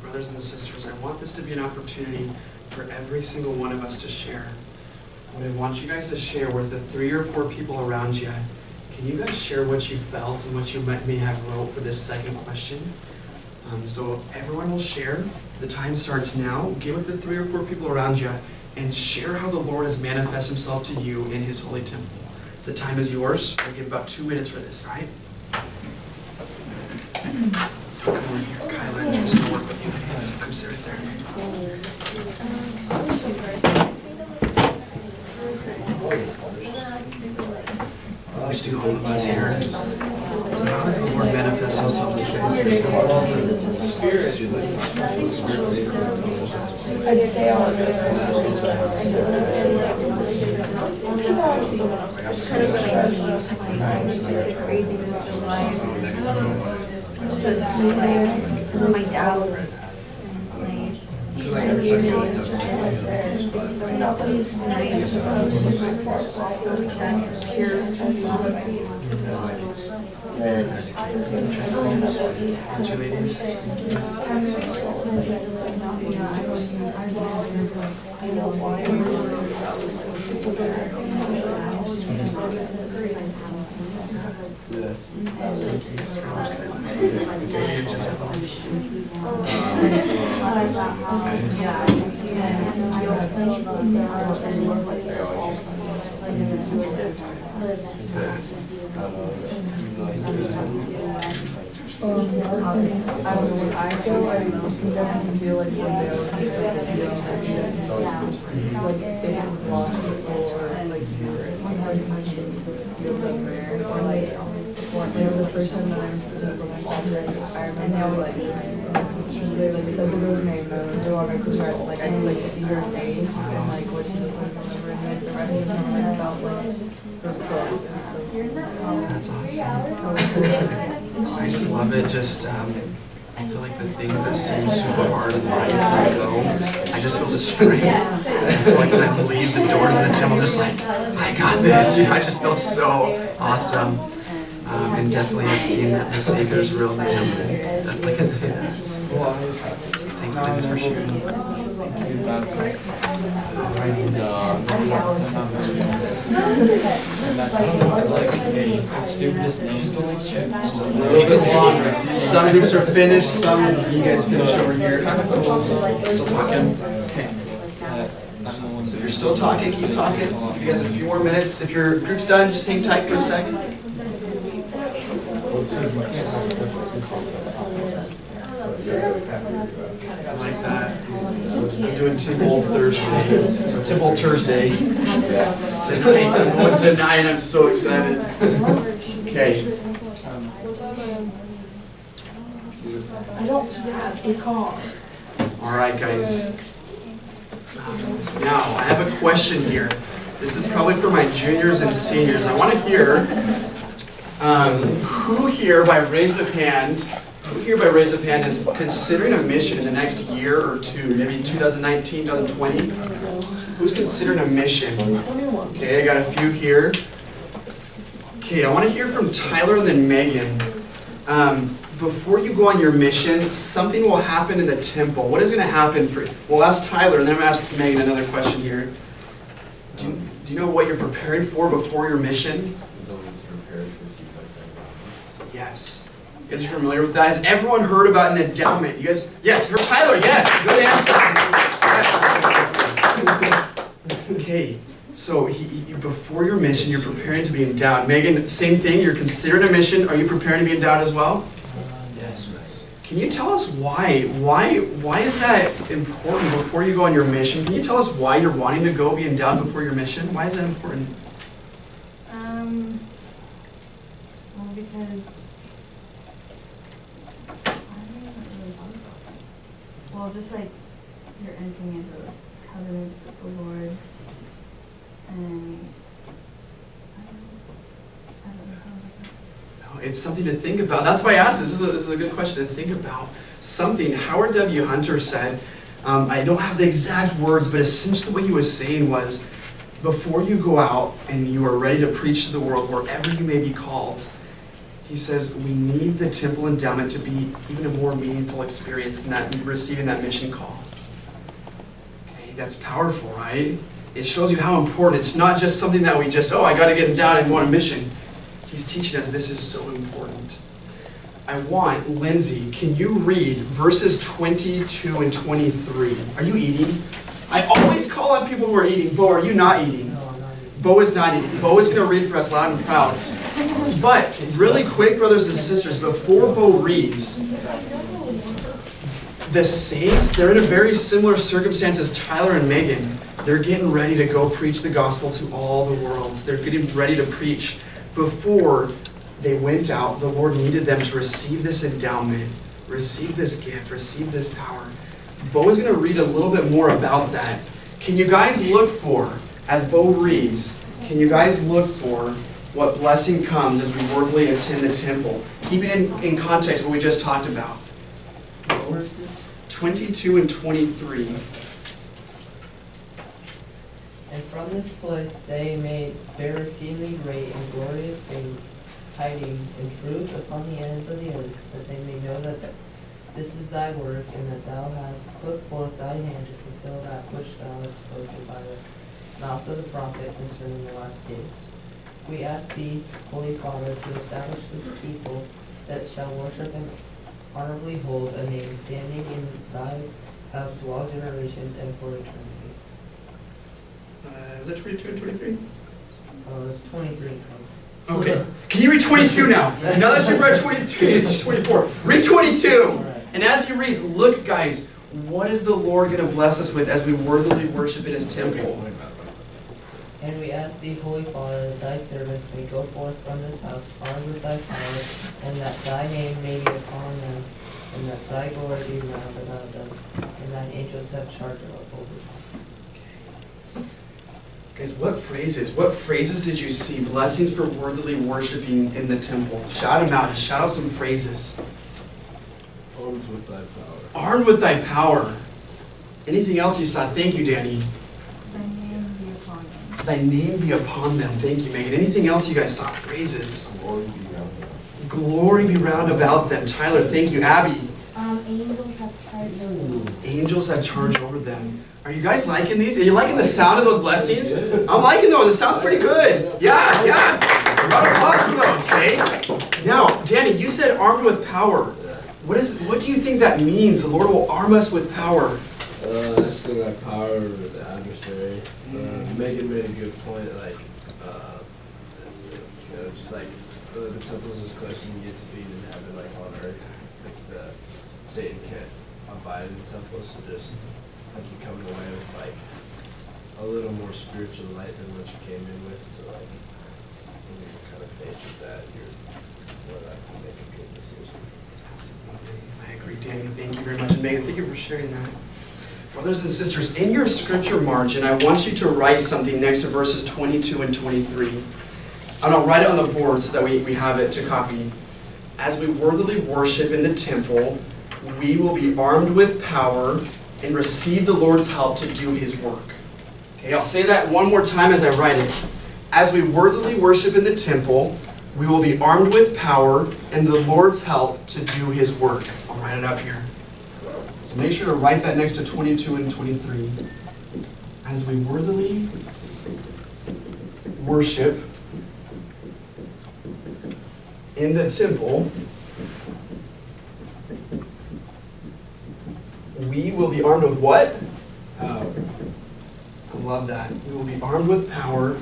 brothers and sisters, I want this to be an opportunity for every single one of us to share. What I want you guys to share with the 3 or 4 people around you. Can you guys share what you felt and what you may have wrote for this second question? So everyone will share. The time starts now. Get with the 3 or 4 people around you and share how the Lord has manifested himself to you in his holy temple. The time is yours. We'll give about 2 minutes for this, all right? So come over here, Kyla, and just gonna work with you. So come sit right there. Just do all of us here. So how does the Lord manifest himself to you? I'd say all of this. Craziness of life. Just like some of my doubts. That's awesome. I just love it. I feel like the things that seem super hard in life, I just feel the strength. I feel like when I leave the doors of the temple, I'm just like, I got this. I just feel so awesome. And definitely I've seen that the Savior is real in the temple. Definitely can see that. Thank you guys for sharing. The stupidest names. Just a little bit longer. See, some groups are finished, some you guys finished over here. Still talking? Okay. So if you're still talking, keep talking. If you guys have a few more minutes. If your group's done, just hang tight for a second. I like that. I'm doing Timble Thursday. So Timble Thursday. Tonight, I'm going tonight. I'm so excited. Okay. All right, guys. Now, I have a question here. This is probably for my juniors and seniors. I want to hear who here, by raise of hand, is considering a mission in the next year or two, maybe 2019, 2020? Who's considering a mission? Okay, I got a few here. Okay, I want to hear from Tyler and then Megan. Before you go on your mission, something will happen in the temple. What is going to happen for you? We'll ask Tyler, and then I'm going to ask Megan another question here. Do you know what you're preparing for before your mission? Yes. You guys are familiar with that? Has everyone heard about an endowment? You guys? Yes, for Tyler, yes. Good answer. Yes. Okay. So before your mission, you're preparing to be endowed. Megan, same thing. You're considering a mission. Are you preparing to be endowed as well? Yes. Can you tell us why? Why is that important before you go on your mission? Can you tell us why you're wanting to go be endowed before your mission? Why is that important? Well, because just like you're entering into this covenant with the Lord, and I don't know how about that. It's something to think about. That's why I asked this. This is a good question to think about. Something Howard W. Hunter said, I don't have the exact words, but essentially what he was saying was, before you go out and you are ready to preach to the world, wherever you may be called, He says we need the temple endowment to be even a more meaningful experience than that receiving that mission call. Okay, that's powerful, right? It shows you how important. It's not just something that we just, oh, I got to get endowed and go on a mission. He's teaching us this is so important. I want, Lindsay, can you read verses 22 and 23? Are you eating? I always call on people who are eating. Bo, are you not eating? No, I'm not eating. Bo is not eating. Bo is going to read for us loud and proud. But really quick, brothers and sisters, before Bo reads, the saints, they're in a very similar circumstance as Tyler and Megan. They're getting ready to go preach the gospel to all the world. They're getting ready to preach. Before they went out, the Lord needed them to receive this endowment, receive this gift, receive this power. Bo is going to read a little bit more about that. Can you guys look for, as Bo reads, can you guys look for what blessing comes as we worthily attend the temple? Keep it in context what we just talked about. 22 and 23. And from this place they may bear exceedingly great and glorious things, tidings and truth upon the ends of the earth, that they may know that this is thy work, and that thou hast put forth thy hand to fulfill that which thou hast spoken by the mouth of the prophet concerning the last days. We ask thee, Holy Father, to establish the people that shall worship and honorably hold a name standing in thy house to all generations and for eternity. Is that 22 and 23? It's 23. Okay. Can you read 22 now? Now that you've read 23, it's 24. Read 22. And as he reads, look, guys, what is the Lord going to bless us with as we worthily worship in his temple? And we ask thee, Holy Father, that thy servants may go forth from this house armed with thy power, and that thy name may be upon them, and that thy glory be round about them, and thine angels have charge over them. Guys, what phrases did you see? Blessings for worthily worshiping in the temple. Shout them out. Shout out some phrases. Armed with thy power. Armed with thy power. Anything else you saw? Thank you, Danny. Thy name be upon them. Thy name be upon them. Thank you, Megan. Anything else you guys saw? Phrases. Glory be round about. Glory be round about them. Tyler, thank you. Abby. Angels have charge over them. Angels have charge over them. Are you guys liking these? Are you liking the sound of those blessings? I'm liking those. It sounds pretty good. Yeah. Round of applause for those, okay? Now, Danny, you said armed with power. What do you think that means? The Lord will arm us with power. I just think that power over the adversary. Megan made a good point, like, just like the temple is this close and you get to be in heaven, like on earth. Like Satan can't abide in the temple, so just like you coming away with like a little more spiritual light than what you came in with. So like when you're kind of faced with that, you're more likely to make a good decision. Absolutely. I agree, Danny. Thank you very much. And Megan, thank you for sharing that. Brothers and sisters, in your scripture margin, I want you to write something next to verses 22 and 23. I'll write it on the board so that we have it to copy. As we worthily worship in the temple, we will be armed with power and receive the Lord's help to do his work. Okay, I'll say that one more time as I write it. As we worthily worship in the temple, we will be armed with power and the Lord's help to do his work. I'll write it up here. So make sure to write that next to 22 and 23. As we worthily worship in the temple, we will be armed with what? Power. I love that. We will be armed with power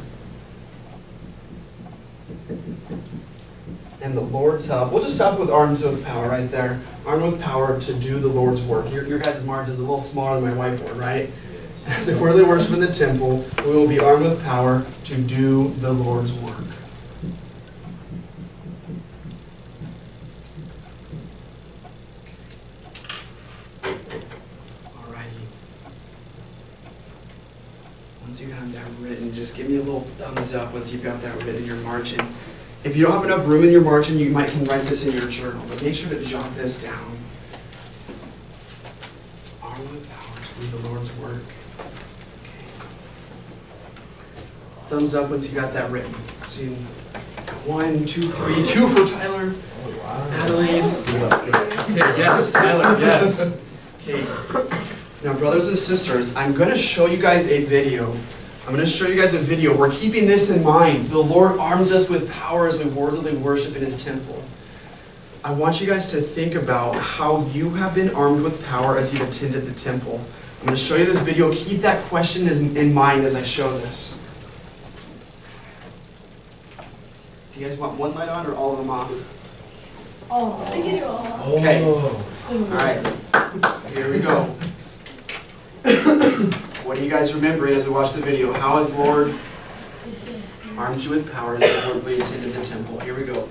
and the Lord's help. We'll just stop with armed with power right there. Armed with power to do the Lord's work. Your guys' margin is a little smaller than my whiteboard, right? As we worthily worship in the temple, we will be armed with power to do the Lord's work. Once you have that written, just give me a little thumbs up once you've got that written in your margin. If you don't have enough room in your margin, you might can write this in your journal, but make sure to jot this down. Armed with power to do the Lord's work. Okay. Thumbs up once you got that written. So 1, 2, 3, 2 for Tyler. Oh, wow. Adelaide. Okay, yes, Tyler, yes. Okay. Now, brothers and sisters, I'm going to show you guys a video. We're keeping this in mind. The Lord arms us with power as we worthily worship in His temple. I want you guys to think about how you have been armed with power as you've attended the temple. I'm going to show you this video. Keep that question in mind as I show this. Do you guys want one light on or all of them off? Oh, I can do all. Okay. Oh. All right. Here we go. What are you guys remembering as we watch the video? How has the Lord armed you with power as you worthily attended the temple? Here we go.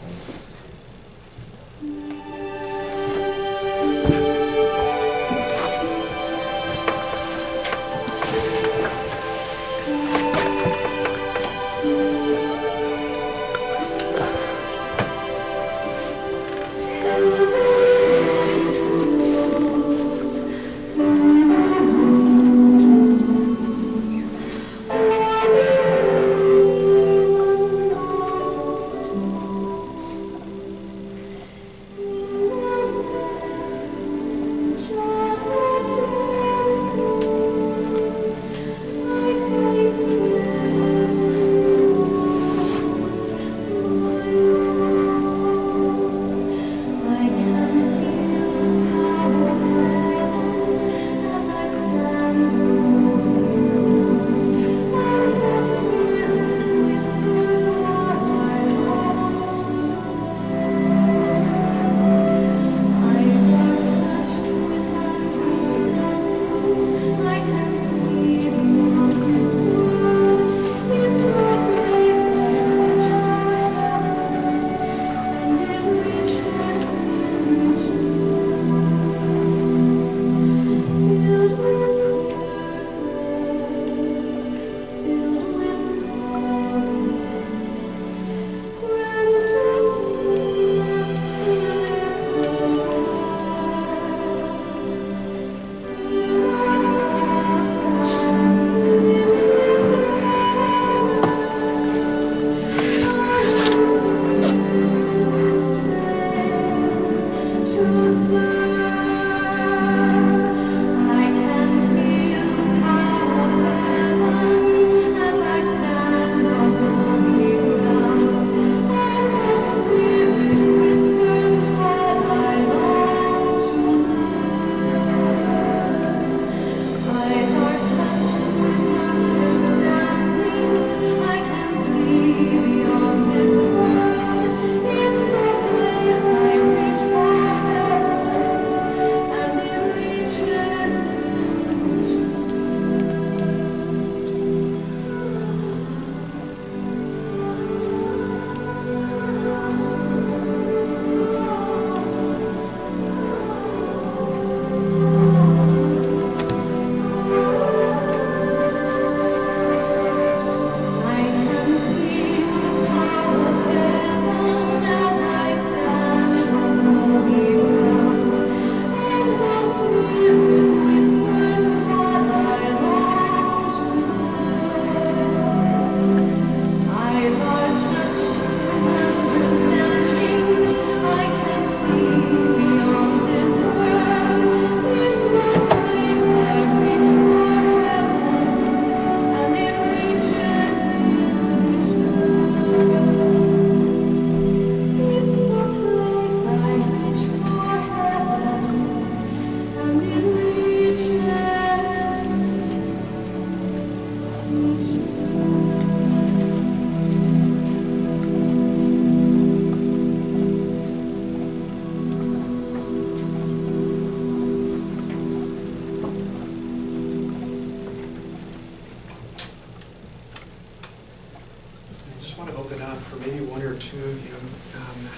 for maybe one or two of you,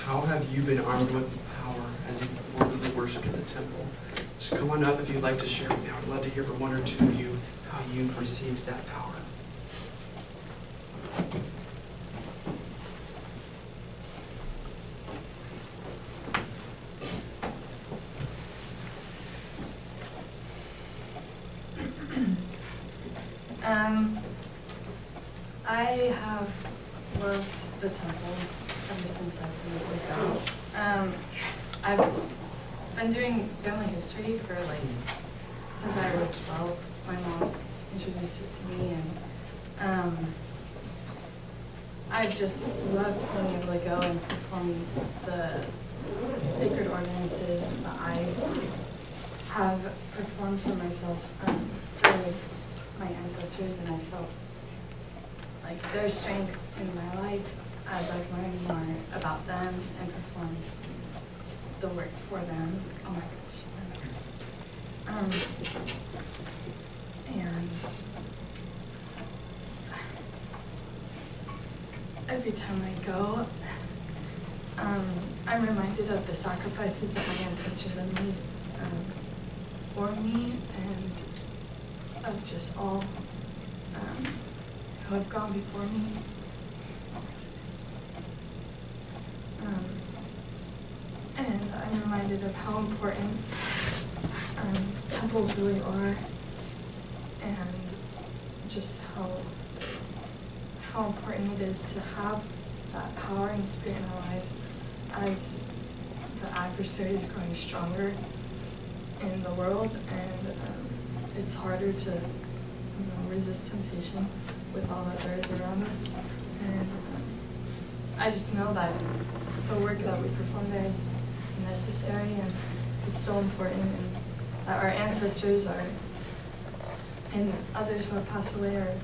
how have you been armed with power as you worthily worship in the temple? Just come on up if you'd like to share with me. I'd love to hear from one or two of you how you perceived that power. I have worked the temple ever since I've been out. I've been doing family history for since I was 12. My mom introduced it to me, and I just loved being able to go and perform the sacred ordinances that I have performed for myself for my ancestors, and I felt like their strength in my life as I've learned more about them and performed the work for them. Oh my gosh. And every time I go, I'm reminded of the sacrifices that my ancestors have made for me, and of just all who have gone before me. And I'm reminded of how important temples really are, and just how important it is to have that power and spirit in our lives as the adversary is growing stronger in the world, and it's harder to resist temptation with all that there is around us. And I just know that the work that we perform there is necessary, and it's so important, and that our ancestors are, and others who have passed away are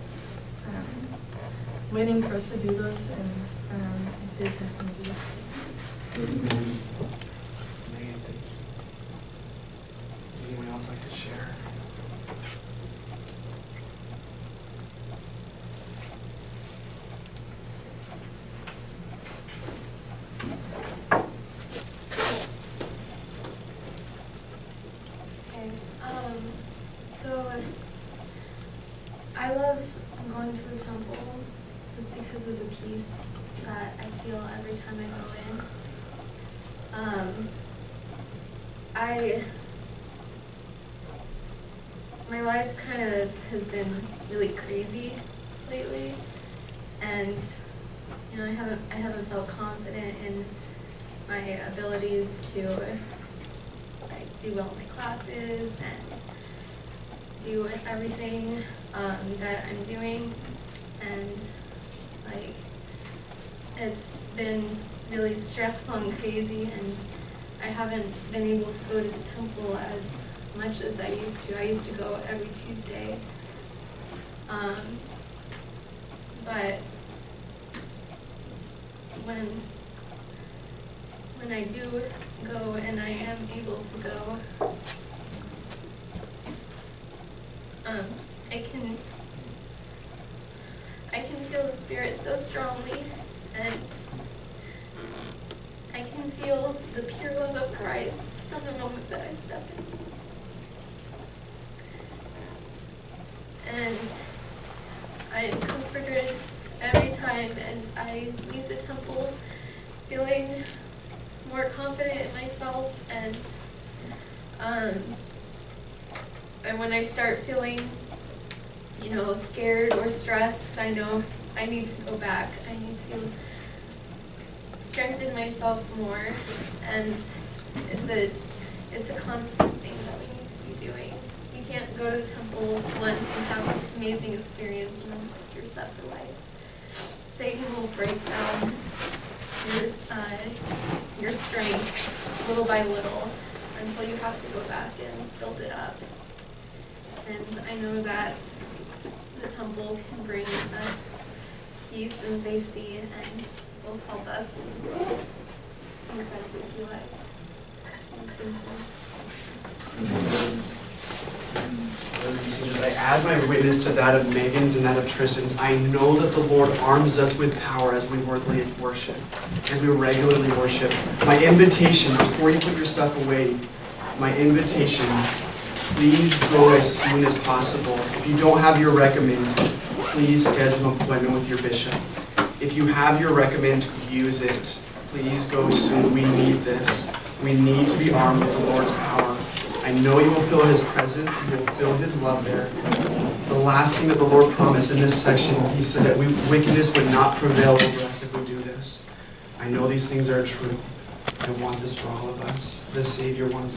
waiting for us to do those, and I say this in Jesus Christ. Anyone else like to share? Okay, so I love going to the temple just because of the peace that I feel every time I go in. My life kind of has been really crazy lately, and I haven't felt confident in my abilities to do well in my classes and do everything that I'm doing, and it's been really stressful and crazy, and I haven't been able to go to the temple as much as I used to. I used to go every Tuesday, but when I do go and I am able to go, I can feel the Spirit so strongly, and I can feel the pure love of Christ from the moment that I step in. And I am comforted every time, and I leave the temple feeling more confident in myself, and when I start feeling, scared or stressed, I know I need to go back. I need to strengthen myself more, and it's a constant thing that we need to be doing. You can't go to the temple once and have this amazing experience and then you're set for life. Satan will break down your strength little by little until you have to go back and build it up. And I know that the temple can bring us peace and safety, and will help us incredibly through life. Brothers and sisters, I add my witness to that of Megan's and that of Tristan's. I know that the Lord arms us with power as we regularly worship. My invitation, before you put your stuff away, my invitation, please go as soon as possible. If you don't have your recommend, please schedule an appointment with your bishop. If you have your recommend, use it. Please go soon. We need this. We need to be armed with the Lord's power. I know you will feel His presence. You will feel His love there. The last thing that the Lord promised in this section, He said that wickedness would not prevail over us if we do this. I know these things are true. I want this for all of us. The Savior wants